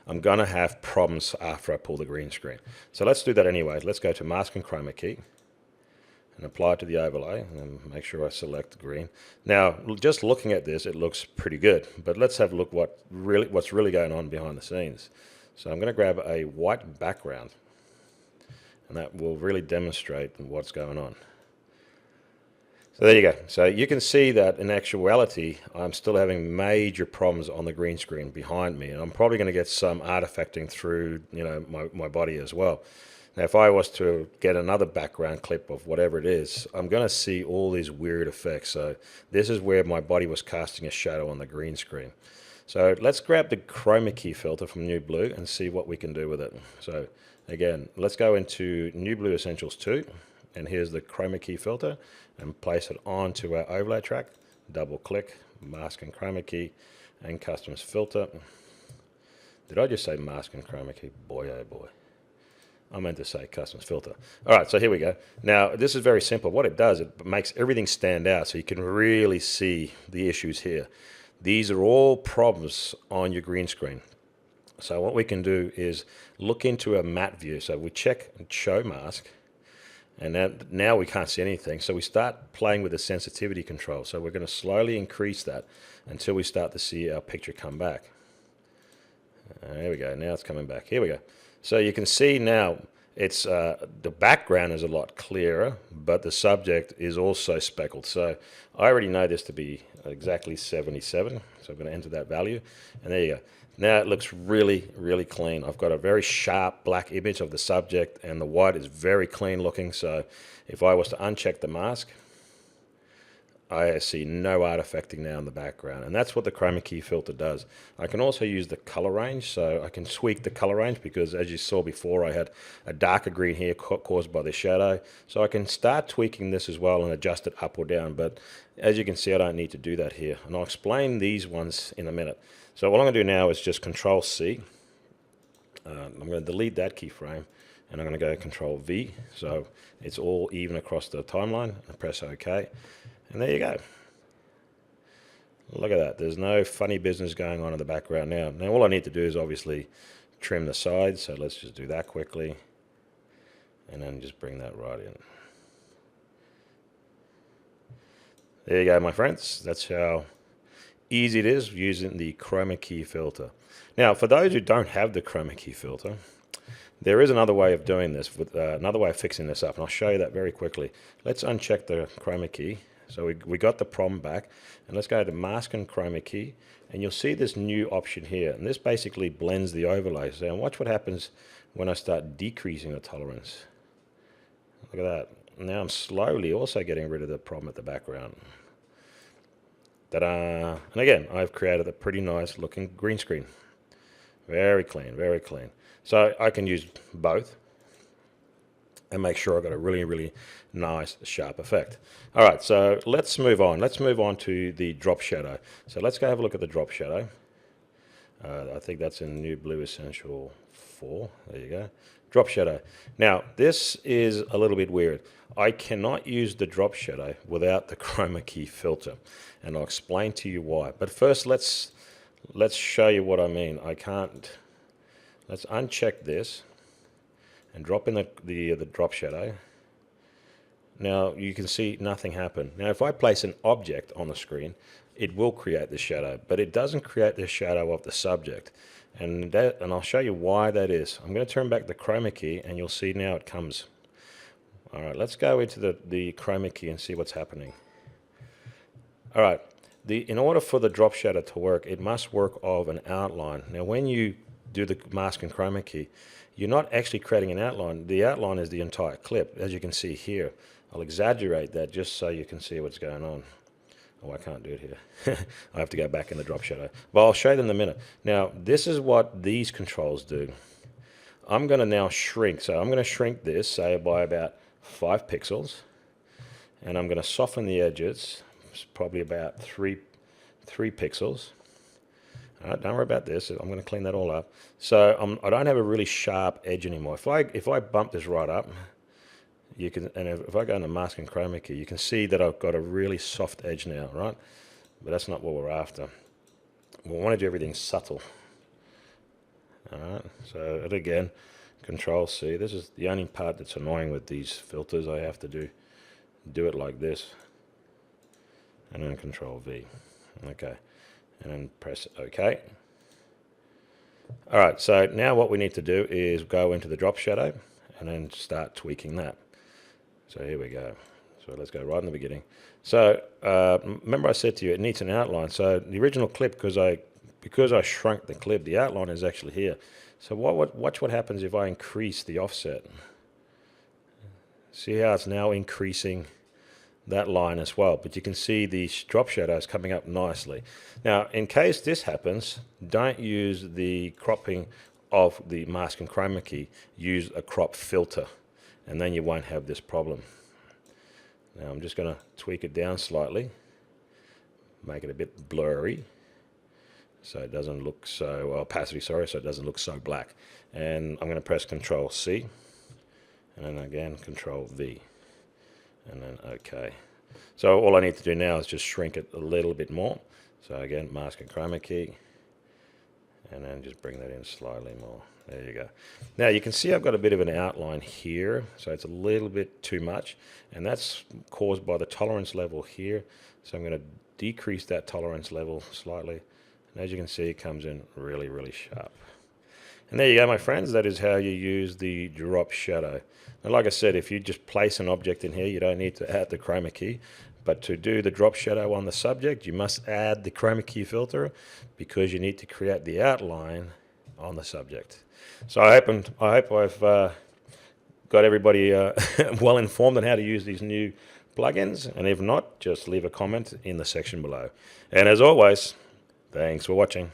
I'm going to have problems after I pull the green screen. So let's do that anyway. Let's go to Mask and Chroma Key and apply it to the overlay and make sure I select the green. Now, just looking at this, it looks pretty good, but let's have a look what's really going on behind the scenes. So I'm going to grab a white background, and that will really demonstrate what's going on. So there you go. So you can see that in actuality, I'm still having major problems on the green screen behind me, and I'm probably going to get some artifacting through, my body as well. Now, if I was to get another background clip of whatever it is, I'm going to see all these weird effects. So this is where my body was casting a shadow on the green screen. So let's grab the chroma key filter from New Blue and see what we can do with it. So again, let's go into New Blue Essentials 2, and here's the chroma key filter, and place it onto our overlay track. Double click, mask and chroma key, and customs filter. Did I just say mask and chroma key? Boy, oh boy. I meant to say customs filter. All right, so here we go. Now, this is very simple. What it does, it makes everything stand out so you can really see the issues here. These are all problems on your green screen. So what we can do is look into a matte view. So we check and show mask, and now we can't see anything. So we start playing with the sensitivity control. So we're going to slowly increase that until we start to see our picture come back. There we go. Now it's coming back. Here we go. So you can see now it's the background is a lot clearer, but the subject is also speckled. So I already know this to be exactly 77. So I'm going to enter that value, and there you go. Now it looks really, really clean. I've got a very sharp black image of the subject, and the white is very clean looking. So if I was to uncheck the mask, I see no artifacting now in the background, and that's what the chroma key filter does. I can also use the color range, so I can tweak the color range because, as you saw before, I had a darker green here caused by the shadow. So I can start tweaking this as well and adjust it up or down, but as you can see, I don't need to do that here, and I'll explain these ones in a minute. So what I'm going to do now is just Control C. I'm going to delete that keyframe, and I'm going to go Control V, so it's all even across the timeline, and press OK. And there you go. Look at that. There's no funny business going on in the background now. Now all I need to do is obviously trim the sides. So let's just do that quickly. And then just bring that right in. There you go, my friends. That's how easy it is using the chroma key filter. Now, for those who don't have the chroma key filter, there is another way of doing this, with another way of fixing this up. And I'll show you that very quickly. Let's uncheck the chroma key. So we got the problem back, and let's go to Mask and Chroma Key, and you'll see this new option here, and this basically blends the overlays. And watch what happens when I start decreasing the tolerance. Look at that. Now I'm slowly also getting rid of the problem at the background. Ta-da! And again, I've created a pretty nice looking green screen. Very clean, very clean. So I can use both and make sure I've got a really, really nice, sharp effect. All right, so let's move on. Let's move on to the drop shadow. So let's go have a look at the drop shadow. I think that's in New Blue Essential 4. There you go. Drop shadow. Now, this is a little bit weird. I cannot use the drop shadow without the chroma key filter, and I'll explain to you why. But first, let's show you what I mean. I can't. Let's uncheck this and drop in the drop shadow. Now you can see nothing happen. Now if I place an object on the screen, it will create the shadow, but it doesn't create the shadow of the subject. And I'll show you why that is. I'm going to turn back the chroma key, and you'll see now it comes. All right, let's go into the chroma key and see what's happening. All right, in order for the drop shadow to work, it must work of an outline. Now when you do the mask and chroma key, you're not actually creating an outline. The outline is the entire clip, as you can see here. I'll exaggerate that just so you can see what's going on. Oh, I can't do it here. I have to go back in the drop shadow. But I'll show you in a minute. Now, this is what these controls do. I'm going to now shrink. So I'm going to shrink this, say, by about 5 pixels. And I'm going to soften the edges, probably about 3 pixels. All right, don't worry about this. I'm going to clean that all up. So I don't have a really sharp edge anymore. If I bump this right up, you can, and if I go into Mask and Chroma Key, you can see that I've got a really soft edge now, right? But that's not what we're after. We want to do everything subtle. All right, so and again, Control C. This is the only part that's annoying with these filters. I have to do it like this, and then Control V. Okay, and then press OK. All right, so now what we need to do is go into the drop shadow and then start tweaking that. So here we go. So let's go right in the beginning. So remember I said to you it needs an outline. So the original clip, because I shrunk the clip, the outline is actually here. So watch what happens if I increase the offset. See how it's now increasing that line as well, but you can see the drop shadows coming up nicely. Now, in case this happens, don't use the cropping of the mask and chroma key. Use a crop filter, and then you won't have this problem. Now, I'm just going to tweak it down slightly, make it a bit blurry, so it doesn't look so opacity. Sorry, so it doesn't look so black. And I'm going to press Control C, and then again Control V. And then OK. So all I need to do now is just shrink it a little bit more. So again, mask and chroma key, and then just bring that in slightly more. There you go. Now you can see I've got a bit of an outline here, so it's a little bit too much, and that's caused by the tolerance level here. So I'm going to decrease that tolerance level slightly, and as you can see, it comes in really, really sharp. And there you go, my friends. That is how you use the drop shadow. And like I said, if you just place an object in here, you don't need to add the chroma key. But to do the drop shadow on the subject, you must add the chroma key filter because you need to create the outline on the subject. So I hope I've got everybody well informed on how to use these new plugins. And if not, just leave a comment in the section below. And as always, thanks for watching.